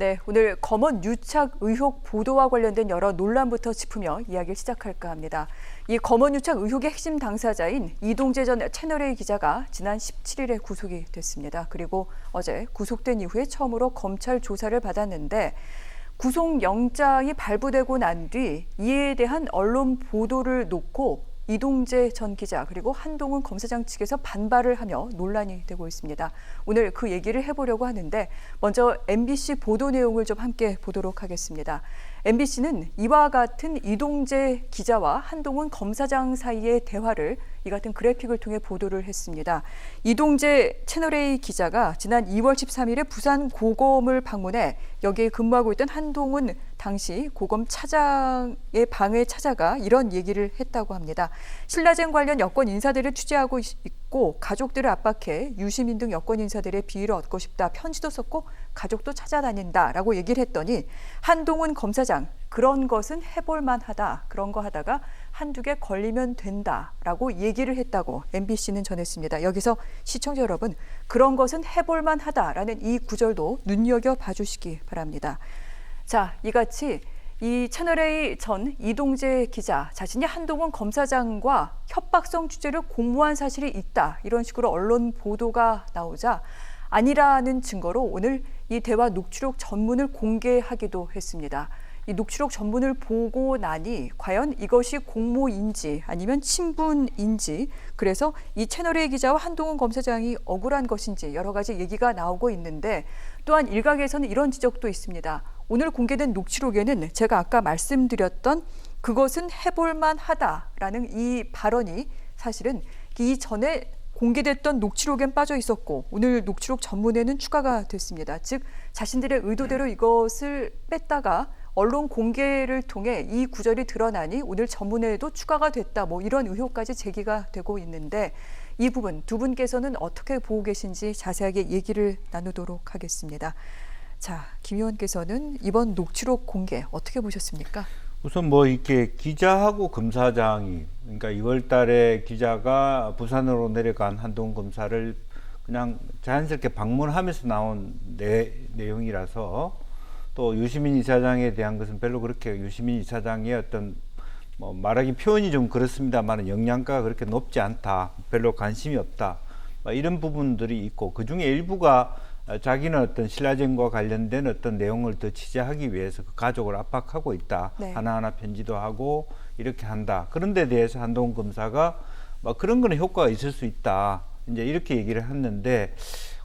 네, 오늘 검언 유착 의혹 보도와 관련된 여러 논란부터 짚으며 이야기를 시작할까 합니다. 이 검언 유착 의혹의 핵심 당사자인 이동재 전 채널A 기자가 지난 17일에 구속이 됐습니다. 그리고 어제 구속된 이후에 처음으로 검찰 조사를 받았는데 구속영장이 발부되고 난 뒤 이에 대한 언론 보도를 놓고 이동재 전 기자 그리고 한동훈 검사장 측에서 반발을 하며 논란이 되고 있습니다. 오늘 그 얘기를 해보려고 하는데 먼저 MBC 보도 내용을 좀 함께 보도록 하겠습니다. MBC는 이와 같은 이동재 기자와 한동훈 검사장 사이의 대화를 이 같은 그래픽을 통해 보도를 했습니다. 이동재 채널A 기자가 지난 2월 13일에 부산 고검을 방문해 여기에 근무하고 있던 한동훈 당시 고검 차장의 방을 찾아가 이런 얘기를 했다고 합니다. 신라젠 관련 여권 인사들을 취재하고 있고 가족들을 압박해 유시민 등 여권 인사들의 비위를 얻고 싶다. 편지도 썼고 가족도 찾아다닌다라고 얘기를 했더니 한동훈 검사장 그런 것은 해볼 만하다. 그런 거 하다가 한두 개 걸리면 된다라고 얘기를 했다고 MBC는 전했습니다. 여기서 시청자 여러분 그런 것은 해볼 만하다라는 이 구절도 눈여겨봐 주시기 바랍니다. 자, 이같이 이 채널A 전 이동재 기자 자신이 한동훈 검사장과 협박성 취재를 공모한 사실이 있다. 이런 식으로 언론 보도가 나오자 아니라는 증거로 오늘 이 대화 녹취록 전문을 공개하기도 했습니다. 이 녹취록 전문을 보고 나니 과연 이것이 공모인지 아니면 친분인지 그래서 이 채널A 기자와 한동훈 검사장이 억울한 것인지 여러 가지 얘기가 나오고 있는데 또한 일각에서는 이런 지적도 있습니다. 오늘 공개된 녹취록에는 제가 아까 말씀드렸던 그것은 해볼만 하다라는 이 발언이 사실은 이전에 공개됐던 녹취록엔 빠져 있었고 오늘 녹취록 전문에는 추가가 됐습니다. 즉 자신들의 의도대로 이것을 뺐다가 언론 공개를 통해 이 구절이 드러나니 오늘 전문에도 추가가 됐다. 뭐 이런 의혹까지 제기가 되고 있는데 이 부분 두 분께서는 어떻게 보고 계신지 자세하게 얘기를 나누도록 하겠습니다. 자, 김 의원께서는 이번 녹취록 공개 어떻게 보셨습니까? 우선 뭐 이렇게 기자하고 검사장이 그러니까 2월 달에 기자가 부산으로 내려간 한동훈 검사를 그냥 자연스럽게 방문하면서 나온 내용이라서 또 유시민 이사장에 대한 것은 별로 그렇게 유시민 이사장의 어떤 뭐 말하기 표현이 좀 그렇습니다만 영양가가 그렇게 높지 않다. 별로 관심이 없다. 이런 부분들이 있고 그중에 일부가 자기는 어떤 신라젠과 관련된 어떤 내용을 더 취재하기 위해서 그 가족을 압박하고 있다. 네. 하나하나 편지도 하고 이렇게 한다. 그런 데 대해서 한동훈 검사가 그런 거는 효과가 있을 수 있다. 이제 이렇게 얘기를 했는데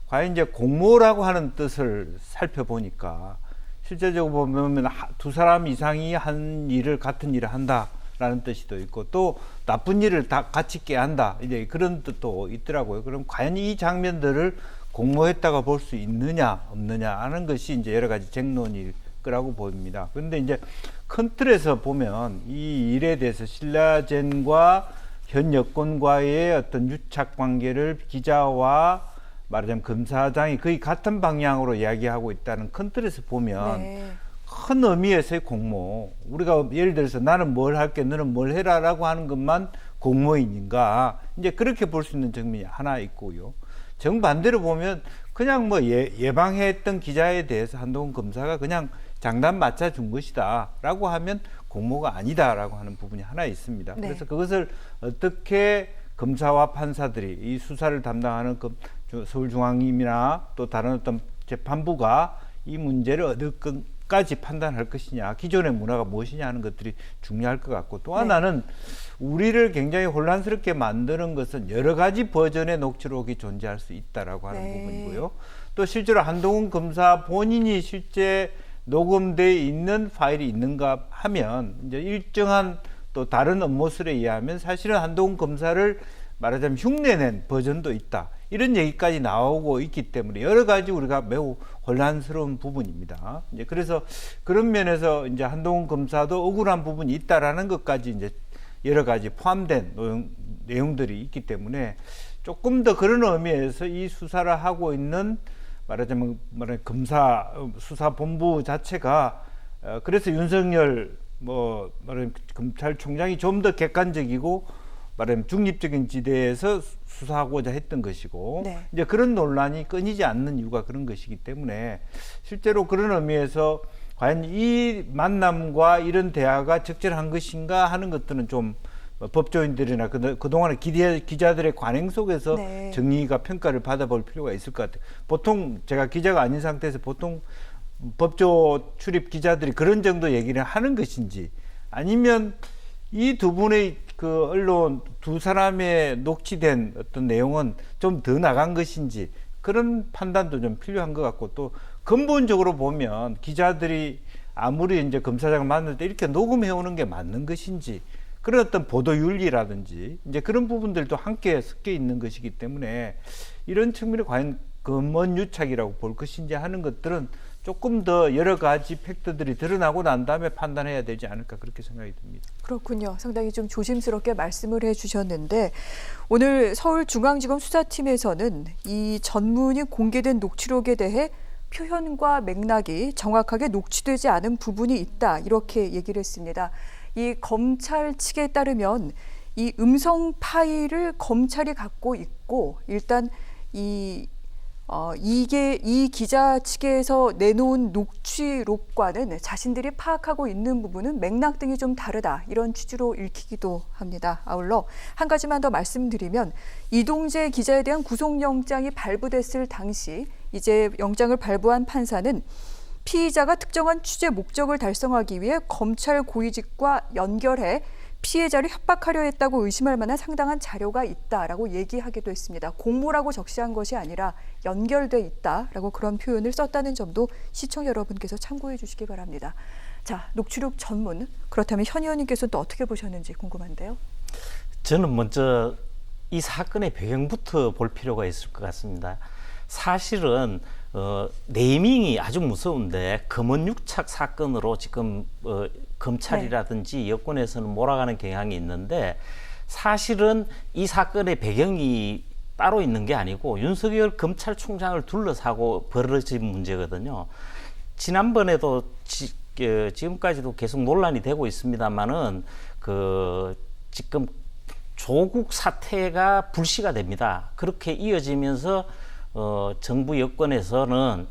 과연 이제 공모라고 하는 뜻을 살펴보니까 실제적으로 보면 두 사람 이상이 한 일을 같은 일을 한다라는 뜻이도 있고 또 나쁜 일을 다 같이 깨한다. 이제 그런 뜻도 있더라고요. 그럼 과연 이 장면들을 공모했다가 볼 수 있느냐 없느냐 하는 것이 이제 여러 가지 쟁론일 거라고 보입니다. 그런데 이제 큰 틀에서 보면 이 일에 대해서 신라젠과 현 여권과의 어떤 유착 관계를 기자와 말하자면 검사장이 거의 같은 방향으로 이야기하고 있다는 큰 틀에서 보면 네. 큰 의미에서의 공모. 우리가 예를 들어서 나는 뭘 할게 너는 뭘 해라라고 하는 것만 공모인인가 이제 그렇게 볼 수 있는 측면이 하나 있고요. 정반대로 보면 그냥 뭐 예방했던 기자에 대해서 한동훈 검사가 그냥 장단 맞춰준 것이다 라고 하면 공모가 아니다 라고 하는 부분이 하나 있습니다. 네. 그래서 그것을 어떻게 검사와 판사들이 이 수사를 담당하는 서울중앙임이나 또 다른 어떤 재판부가 이 문제를 어디까지 판단할 것이냐 기존의 문화가 무엇이냐 하는 것들이 중요할 것 같고 또 하나는 우리를 굉장히 혼란스럽게 만드는 것은 여러 가지 버전의 녹취록이 존재할 수 있다라고 하는 부분이고요. 또 실제로 한동훈 검사 본인이 실제 녹음되어 있는 파일이 있는가 하면 이제 일정한 또 다른 업무술에 의하면 사실은 한동훈 검사를 말하자면 흉내낸 버전도 있다. 이런 얘기까지 나오고 있기 때문에 여러 가지 우리가 매우 혼란스러운 부분입니다. 이제 그래서 그런 면에서 이제 한동훈 검사도 억울한 부분이 있다라는 것까지 이제 여러 가지 포함된 내용들이 있기 때문에 조금 더 그런 의미에서 이 수사를 하고 있는 말하자면 검사 수사본부 자체가 그래서 윤석열 검찰총장이 좀 더 객관적이고 말하면 중립적인 지대에서 수사하고자 했던 것이고 네. 이제 그런 논란이 끊이지 않는 이유가 그런 것이기 때문에 실제로 그런 의미에서 과연 이 만남과 이런 대화가 적절한 것인가 하는 것들은 좀 법조인들이나 그동안의 기자들의 관행 속에서 네. 정리가 평가를 받아볼 필요가 있을 것 같아요. 보통 제가 기자가 아닌 상태에서 보통 법조 출입 기자들이 그런 정도 얘기를 하는 것인지 아니면 이 두 분의 그 언론 두 사람의 녹취된 어떤 내용은 좀 더 나간 것인지 그런 판단도 좀 필요한 것 같고 또 근본적으로 보면 기자들이 아무리 이제 검사장을 만날 때 이렇게 녹음해 오는 게 맞는 것인지 그런 어떤 보도 윤리라든지 이제 그런 부분들도 함께 섞여 있는 것이기 때문에 이런 측면에 과연 검언유착이라고 볼 것인지 하는 것들은 조금 더 여러 가지 팩트들이 드러나고 난 다음에 판단해야 되지 않을까 그렇게 생각이 듭니다. 그렇군요. 상당히 좀 조심스럽게 말씀을 해주셨는데 오늘 서울중앙지검 수사팀에서는 이 전문이 공개된 녹취록에 대해 표현과 맥락이 정확하게 녹취되지 않은 부분이 있다 이렇게 얘기를 했습니다. 이 검찰 측에 따르면 이 음성 파일을 검찰이 갖고 있고 일단 이게 이 기자 측에서 내놓은 녹취록과는 자신들이 파악하고 있는 부분은 맥락 등이 좀 다르다 이런 취지로 읽히기도 합니다. 아울러 한 가지만 더 말씀드리면 이동재 기자에 대한 구속영장이 발부됐을 당시 이제 영장을 발부한 판사는 피의자가 특정한 취재 목적을 달성하기 위해 검찰 고위직과 연결해 피해자를 협박하려 했다고 의심할 만한 상당한 자료가 있다라고 얘기하기도 했습니다. 공모라고 적시한 것이 아니라 연결돼 있다라고 그런 표현을 썼다는 점도 시청자 여러분께서 참고해 주시기 바랍니다. 자, 녹취록 전문 그렇다면 현 의원님께서는 또 어떻게 보셨는지 궁금한데요. 저는 먼저 이 사건의 배경부터 볼 필요가 있을 것 같습니다. 사실은 네이밍이 아주 무서운데 검언유착 사건으로 지금 검찰이라든지 여권에서는 몰아가는 경향이 있는데 사실은 이 사건의 배경이 따로 있는 게 아니고 윤석열 검찰총장을 둘러싸고 벌어진 문제거든요. 지난번에도 지금까지도 계속 논란이 되고 있습니다만은 지금 조국 사태가 불씨가 됩니다. 그렇게 이어지면서 정부 여권에서는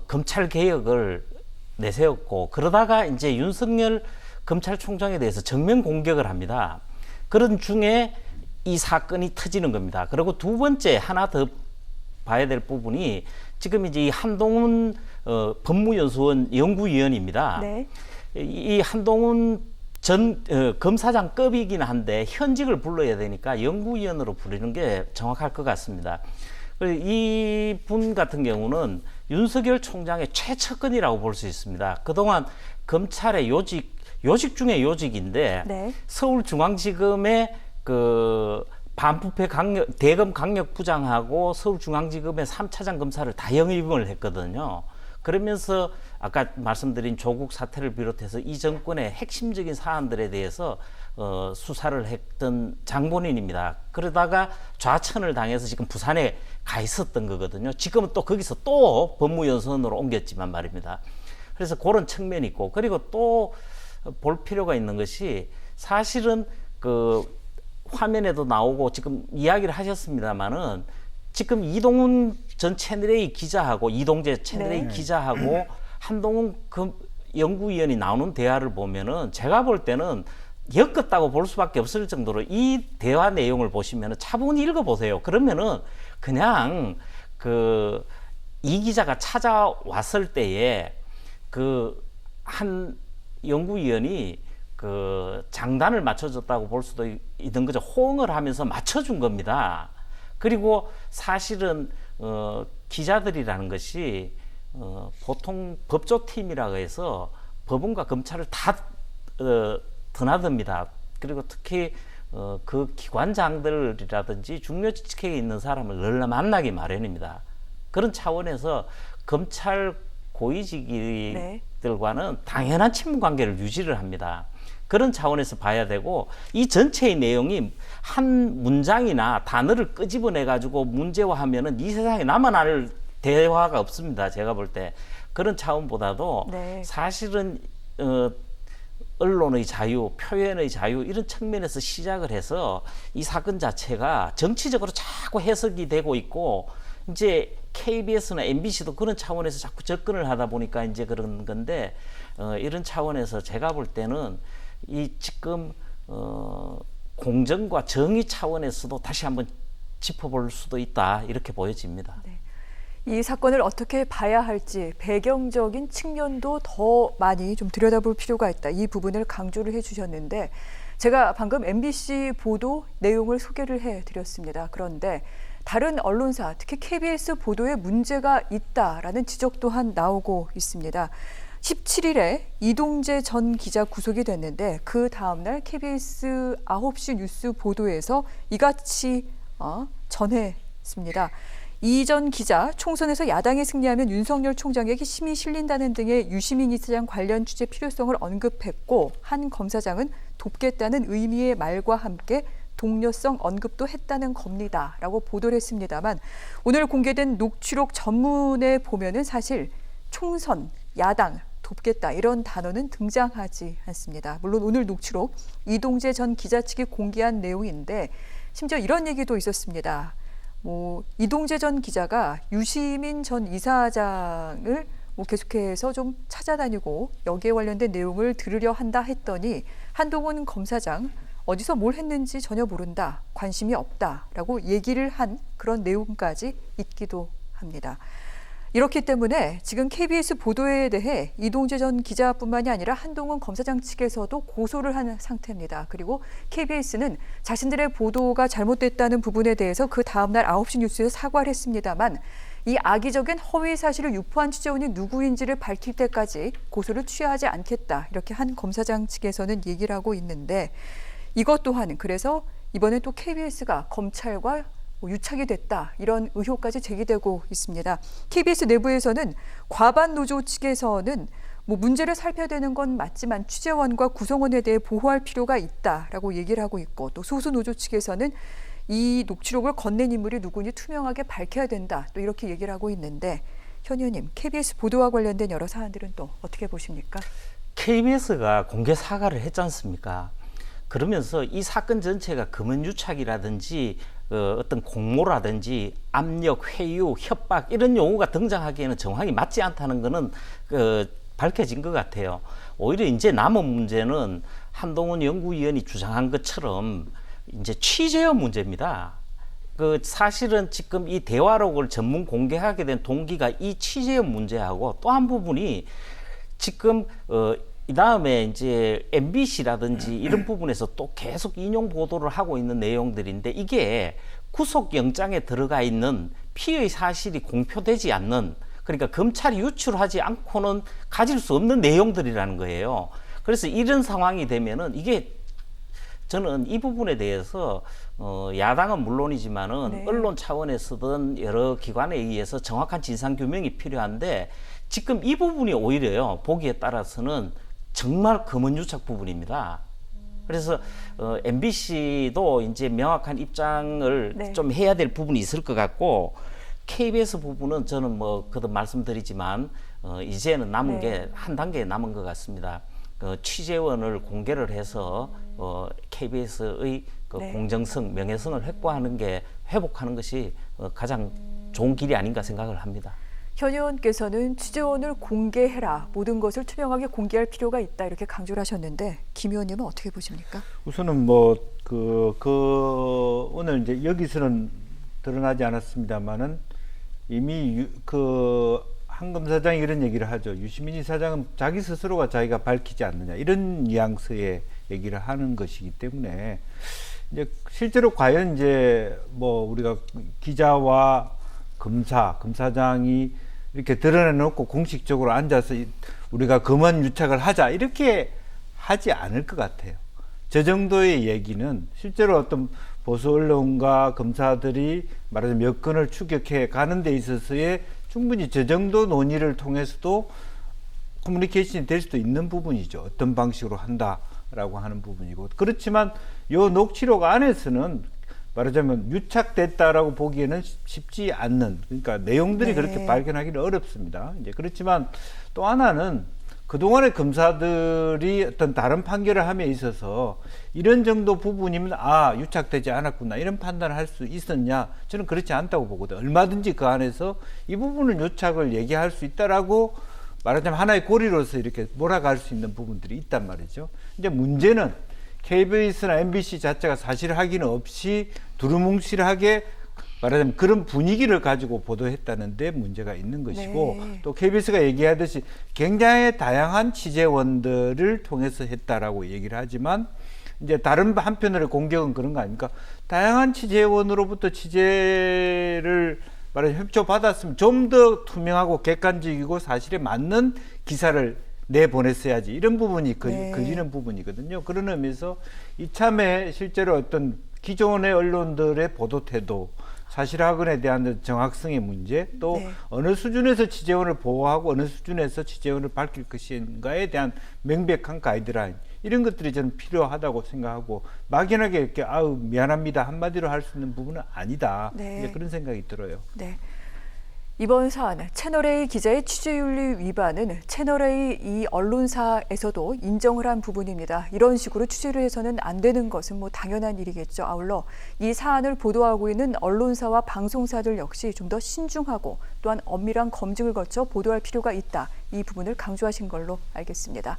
검찰 개혁을 내세웠고 그러다가 이제 윤석열 검찰총장에 대해서 정면 공격을 합니다. 그런 중에 이 사건이 터지는 겁니다. 그리고 두 번째 하나 더 봐야 될 부분이 지금 이제 이 한동훈 법무연수원 연구위원입니다. 네. 이 한동훈 전 검사장급이긴 한데 현직을 불러야 되니까 연구위원으로 부르는 게 정확할 것 같습니다. 이분 같은 경우는 윤석열 총장의 최측근이라고 볼 수 있습니다. 그동안 검찰의 요직 중에 요직인데 네. 서울중앙지검의 반부패 대검 강력부장하고 서울중앙지검의 3차장 검사를 다 영입을 했거든요. 그러면서 아까 말씀드린 조국 사태를 비롯해서 이 정권의 핵심적인 사안들에 대해서 수사를 했던 장본인입니다. 그러다가 좌천을 당해서 지금 부산에 가 있었던 거거든요. 지금은 또 거기서 또 법무연수원으로 옮겼지만 말입니다. 그래서 그런 측면이 있고 그리고 또 볼 필요가 있는 것이 사실은 화면에도 나오고 지금 이야기를 하셨습니다마는 지금 이동훈 전 채널A 기자하고 이동재 채널A 네. 기자하고 한동훈 연구위원이 나오는 대화를 보면은 제가 볼 때는 엮었다고 볼 수밖에 없을 정도로 이 대화 내용을 보시면은 차분히 읽어보세요. 그러면은 그냥 이 기자가 찾아왔을 때에 한 연구위원이 장단을 맞춰줬다고 볼 수도 있는 거죠. 호응을 하면서 맞춰준 겁니다. 그리고 사실은 기자들이라는 것이 보통 법조팀이라고 해서 법원과 검찰을 다 드나듭니다. 그리고 특히 그 기관장들이라든지 중요 직책에 있는 사람을 늘 만나기 마련입니다. 그런 차원에서 검찰 고위직들과는 당연한 친분 관계를 유지를 합니다. 그런 차원에서 봐야 되고 이 전체의 내용이 한 문장이나 단어를 끄집어내 가지고 문제화하면은 이 세상에 나만 알 대화가 없습니다. 제가 볼 때 그런 차원보다도 네. 사실은 언론의 자유, 표현의 자유 이런 측면에서 시작을 해서 이 사건 자체가 정치적으로 자꾸 해석이 되고 있고 이제 KBS나 MBC도 그런 차원에서 자꾸 접근을 하다 보니까 이제 그런 건데 이런 차원에서 제가 볼 때는 이 지금 공정과 정의 차원에서도 다시 한번 짚어볼 수도 있다 이렇게 보여집니다. 네. 이 사건을 어떻게 봐야 할지 배경적인 측면도 더 많이 좀 들여다볼 필요가 있다. 이 부분을 강조를 해주셨는데 제가 방금 MBC 보도 내용을 소개를 해드렸습니다. 그런데 다른 언론사, 특히 KBS 보도에 문제가 있다라는 지적 또한 나오고 있습니다. 17일에 이동재 전 기자 구속이 됐는데 그 다음날 KBS 9시 뉴스 보도에서 이같이 전했습니다. 이 전 기자 총선에서 야당이 승리하면 윤석열 총장에게 힘이 실린다는 등의 유시민 이사장 관련 취재 필요성을 언급했고 한 검사장은 돕겠다는 의미의 말과 함께 동료성 언급도 했다는 겁니다라고 보도를 했습니다만 오늘 공개된 녹취록 전문에 보면은 사실 총선, 야당, 돕겠다 이런 단어는 등장하지 않습니다. 물론 오늘 녹취록 이동재 전 기자 측이 공개한 내용인데 심지어 이런 얘기도 있었습니다. 이동재 전 기자가 유시민 전 이사장을 계속해서 좀 찾아다니고 여기에 관련된 내용을 들으려 한다 했더니 한동훈 검사장 어디서 뭘 했는지 전혀 모른다, 관심이 없다라고 얘기를 한 그런 내용까지 있기도 합니다. 이렇기 때문에 지금 KBS 보도에 대해 이동재 전 기자뿐만이 아니라 한동훈 검사장 측에서도 고소를 한 상태입니다. 그리고 KBS는 자신들의 보도가 잘못됐다는 부분에 대해서 그 다음날 9시 뉴스에서 사과를 했습니다만 이 악의적인 허위 사실을 유포한 취재원이 누구인지를 밝힐 때까지 고소를 취하지 않겠다. 이렇게 한 검사장 측에서는 얘기를 하고 있는데 이것 또한 그래서 이번에 또 KBS가 검찰과 유착이 됐다 이런 의혹까지 제기되고 있습니다. KBS 내부에서는 과반 노조 측에서는 문제를 살펴야 되는 건 맞지만 취재원과 구성원에 대해 보호할 필요가 있다라고 얘기를 하고 있고 또 소수 노조 측에서는 이 녹취록을 건넨 인물이 누구인지 투명하게 밝혀야 된다 또 이렇게 얘기를 하고 있는데 현 의원님 KBS 보도와 관련된 여러 사안들은 또 어떻게 보십니까? KBS가 공개 사과를 했지 않습니까? 그러면서 이 사건 전체가 금은유착이라든지 어떤 공모라든지 압력, 회유, 협박 이런 용어가 등장하기에는 정황이 맞지 않다는 것은 밝혀진 것 같아요. 오히려 이제 남은 문제는 한동훈 연구위원이 주장한 것처럼 이제 취재의 문제입니다. 사실은 지금 이 대화록을 전문 공개하게 된 동기가 이 취재의 문제하고 또 한 부분이 지금 이 다음에 이제 MBC라든지 이런 부분에서 또 계속 인용 보도를 하고 있는 내용들인데 이게 구속영장에 들어가 있는 피의 사실이 공표되지 않는 그러니까 검찰이 유출하지 않고는 가질 수 없는 내용들이라는 거예요. 그래서 이런 상황이 되면은 이게 저는 이 부분에 대해서 야당은 물론이지만은 네. 언론 차원에서든 여러 기관에 의해서 정확한 진상 규명이 필요한데 지금 이 부분이 오히려요 보기에 따라서는 정말 금은유착 부분입니다. 그래서 MBC도 이제 명확한 입장을 네. 좀 해야 될 부분이 있을 것 같고 KBS 부분은 저는 그도 말씀드리지만 이제는 남은 네. 게 한 단계 남은 것 같습니다. 취재원을 공개를 해서 KBS의 네. 공정성, 명예성을 회복하는 것이 가장 좋은 길이 아닌가 생각을 합니다. 현 의원께서는 취재원을 공개해라. 모든 것을 투명하게 공개할 필요가 있다. 이렇게 강조를 하셨는데 김 의원님은 어떻게 보십니까? 우선은 오늘 이제 여기서는 드러나지 않았습니다만은 이미 한 검사장이 이런 얘기를 하죠. 유시민 이사장은 자기 스스로가 자기가 밝히지 않느냐 이런 뉘앙스의 얘기를 하는 것이기 때문에 이제 실제로 과연 이제 우리가 기자와 검사장이 이렇게 드러내놓고 공식적으로 앉아서 우리가 검언 유착을 하자 이렇게 하지 않을 것 같아요. 저 정도의 얘기는 실제로 어떤 보수 언론과 검사들이 말하자면 여건을 추격해 가는 데 있어서의 충분히 저 정도 논의를 통해서도 커뮤니케이션이 될 수도 있는 부분이죠. 어떤 방식으로 한다라고 하는 부분이고 그렇지만 요 녹취록 안에서는 말하자면 유착됐다라고 보기에는 쉽지 않는 그러니까 내용들이 네. 그렇게 발견하기는 어렵습니다. 이제 그렇지만 또 하나는 그동안의 검사들이 어떤 다른 판결을 함에 있어서 이런 정도 부분이면 유착되지 않았구나 이런 판단을 할 수 있었냐, 저는 그렇지 않다고 보거든요. 얼마든지 그 안에서 이 부분은 유착을 얘기할 수 있다라고 말하자면 하나의 고리로서 이렇게 몰아갈 수 있는 부분들이 있단 말이죠. 이제 문제는 KBS나 MBC 자체가 사실 확인 없이 두루뭉실하게 말하자면 그런 분위기를 가지고 보도했다는 데 문제가 있는 것이고, 네. 또 KBS가 얘기하듯이 굉장히 다양한 취재원들을 통해서 했다라고 얘기를 하지만, 이제 다른 한편으로 공격은 그런 거 아닙니까? 다양한 취재원으로부터 취재를 말하자면 협조받았으면 좀 더 투명하고 객관적이고 사실에 맞는 기사를 내보냈어야지, 이런 부분이 걸리는 부분이거든요. 그런 의미에서 이참에 실제로 어떤 기존의 언론들의 보도 태도, 사실확인에 대한 정확성의 문제, 또 네. 어느 수준에서 취재원을 보호하고 어느 수준에서 취재원을 밝힐 것인가에 대한 명백한 가이드라인, 이런 것들이 저는 필요하다고 생각하고, 막연하게 이렇게 미안합니다 한마디로 할 수 있는 부분은 아니다. 네. 이제 그런 생각이 들어요. 네. 이번 사안 채널A 기자의 취재윤리 위반은 채널A 이 언론사에서도 인정을 한 부분입니다. 이런 식으로 취재를 해서는 안 되는 것은 당연한 일이겠죠. 아울러 이 사안을 보도하고 있는 언론사와 방송사들 역시 좀 더 신중하고 또한 엄밀한 검증을 거쳐 보도할 필요가 있다. 이 부분을 강조하신 걸로 알겠습니다.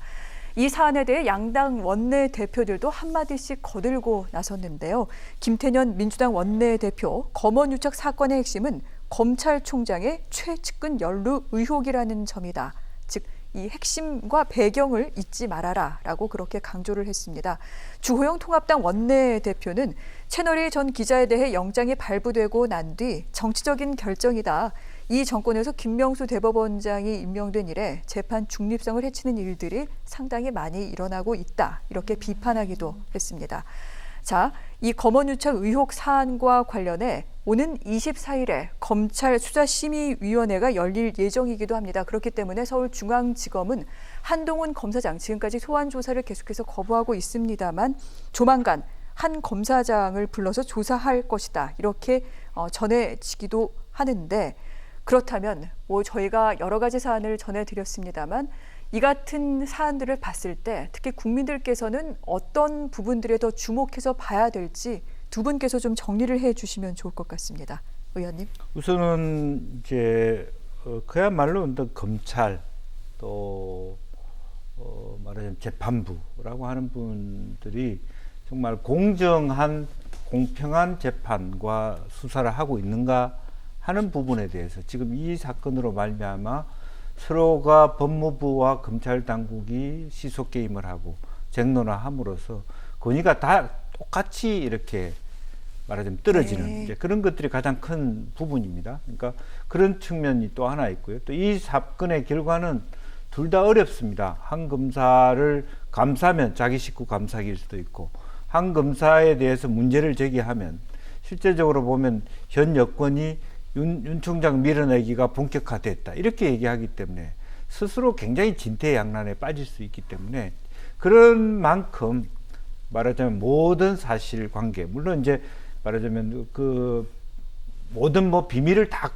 이 사안에 대해 양당 원내대표들도 한마디씩 거들고 나섰는데요. 김태년 민주당 원내대표, 검언유착 사건의 핵심은 검찰총장의 최측근 연루 의혹이라는 점이다. 즉, 이 핵심과 배경을 잊지 말아라라고 그렇게 강조를 했습니다. 주호영 통합당 원내대표는 채널A 전 기자에 대해 영장이 발부되고 난 뒤 정치적인 결정이다. 이 정권에서 김명수 대법원장이 임명된 이래 재판 중립성을 해치는 일들이 상당히 많이 일어나고 있다. 이렇게 비판하기도 했습니다. 자, 이 검언유착 의혹 사안과 관련해 오는 24일에 검찰 수사심의위원회가 열릴 예정이기도 합니다. 그렇기 때문에 서울중앙지검은 한동훈 검사장, 지금까지 소환 조사를 계속해서 거부하고 있습니다만 조만간 한 검사장을 불러서 조사할 것이다. 이렇게 전해지기도 하는데, 그렇다면 저희가 여러 가지 사안을 전해드렸습니다만 이 같은 사안들을 봤을 때 특히 국민들께서는 어떤 부분들에 더 주목해서 봐야 될지 두 분께서 좀 정리를 해주시면 좋을 것 같습니다. 의원님. 우선은 이제 그야말로 검찰 또 말하자면 재판부라고 하는 분들이 정말 공정한 공평한 재판과 수사를 하고 있는가 하는 부분에 대해서 지금 이 사건으로 말미암아 서로가 법무부와 검찰 당국이 시소 게임을 하고 쟁론화함으로써 권위가 다 똑같이 이렇게 말하자면 떨어지는 이제 그런 것들이 가장 큰 부분입니다. 그러니까 그런 측면이 또 하나 있고요. 또 이 사건의 결과는 둘 다 어렵습니다. 한 검사를 감사하면 자기 식구 감사기일 수도 있고, 한 검사에 대해서 문제를 제기하면 실제적으로 보면 현 여권이 윤 총장 밀어내기가 본격화됐다 이렇게 얘기하기 때문에 스스로 굉장히 진퇴양난에 빠질 수 있기 때문에, 그런 만큼 말하자면 모든 사실관계, 물론 이제 말하자면 그 모든 비밀을 다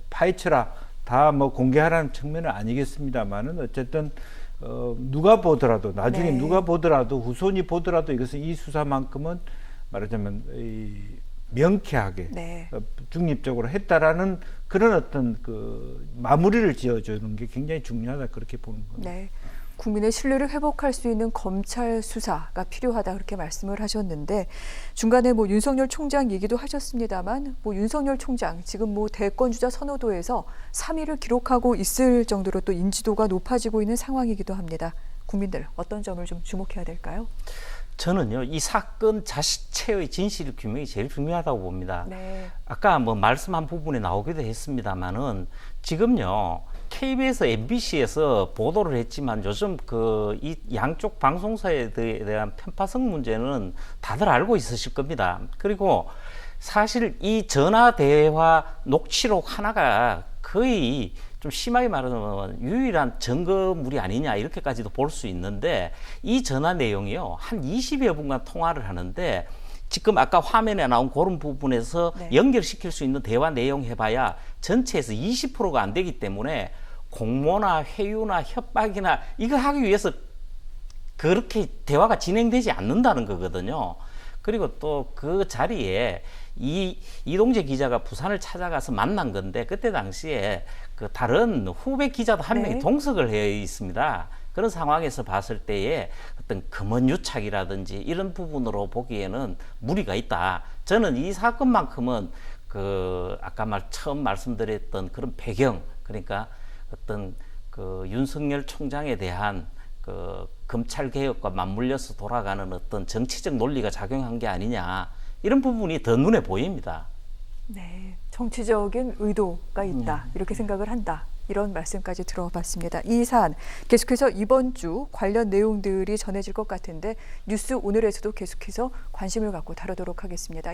파헤쳐라, 다 공개하라는 측면은 아니겠습니다만은 어쨌든 누가 보더라도 나중에 누가 보더라도 후손이 보더라도 이것은 이 수사만큼은 말하자면 명쾌하게 중립적으로 했다라는 그런 어떤 그 마무리를 지어주는 게 굉장히 중요하다, 그렇게 보는 겁니다. 네. 국민의 신뢰를 회복할 수 있는 검찰 수사가 필요하다, 그렇게 말씀을 하셨는데, 중간에 윤석열 총장 얘기도 하셨습니다만 윤석열 총장 지금 대권주자 선호도에서 3위를 기록하고 있을 정도로 또 인지도가 높아지고 있는 상황이기도 합니다. 국민들 어떤 점을 좀 주목해야 될까요? 저는요, 이 사건 자체의 진실 규명이 제일 중요하다고 봅니다. 네. 아까 말씀한 부분에 나오기도 했습니다만은 지금요, KBS, MBC에서 보도를 했지만 요즘 이 양쪽 방송사에 대한 편파성 문제는 다들 알고 있으실 겁니다. 그리고 사실 이 전화 대화 녹취록 하나가 거의 좀 심하게 말하면 유일한 증거물이 아니냐 이렇게까지도 볼 수 있는데, 이 전화 내용이요, 한 20여 분간 통화를 하는데 지금 아까 화면에 나온 그런 부분에서 연결시킬 수 있는 대화 내용 해봐야 전체에서 20%가 안 되기 때문에 공모나 회유나 협박이나 이거 하기 위해서 그렇게 대화가 진행되지 않는다는 거거든요. 그리고 또 그 자리에 이동재 기자가 부산을 찾아가서 만난 건데 그때 당시에 그 다른 후배 기자도 한 네. 명이 동석을 해 있습니다. 그런 상황에서 봤을 때에 어떤 금원 유착이라든지 이런 부분으로 보기에는 무리가 있다. 저는 이 사건만큼은 그 아까 처음 말씀드렸던 그런 배경, 그러니까 어떤 그 윤석열 총장에 대한 그 검찰 개혁과 맞물려서 돌아가는 어떤 정치적 논리가 작용한 게 아니냐, 이런 부분이 더 눈에 보입니다. 네, 정치적인 의도가 있다. 이렇게 생각을 한다. 이런 말씀까지 들어봤습니다. 이 사안 계속해서 이번 주 관련 내용들이 전해질 것 같은데 뉴스 오늘에서도 계속해서 관심을 갖고 다루도록 하겠습니다.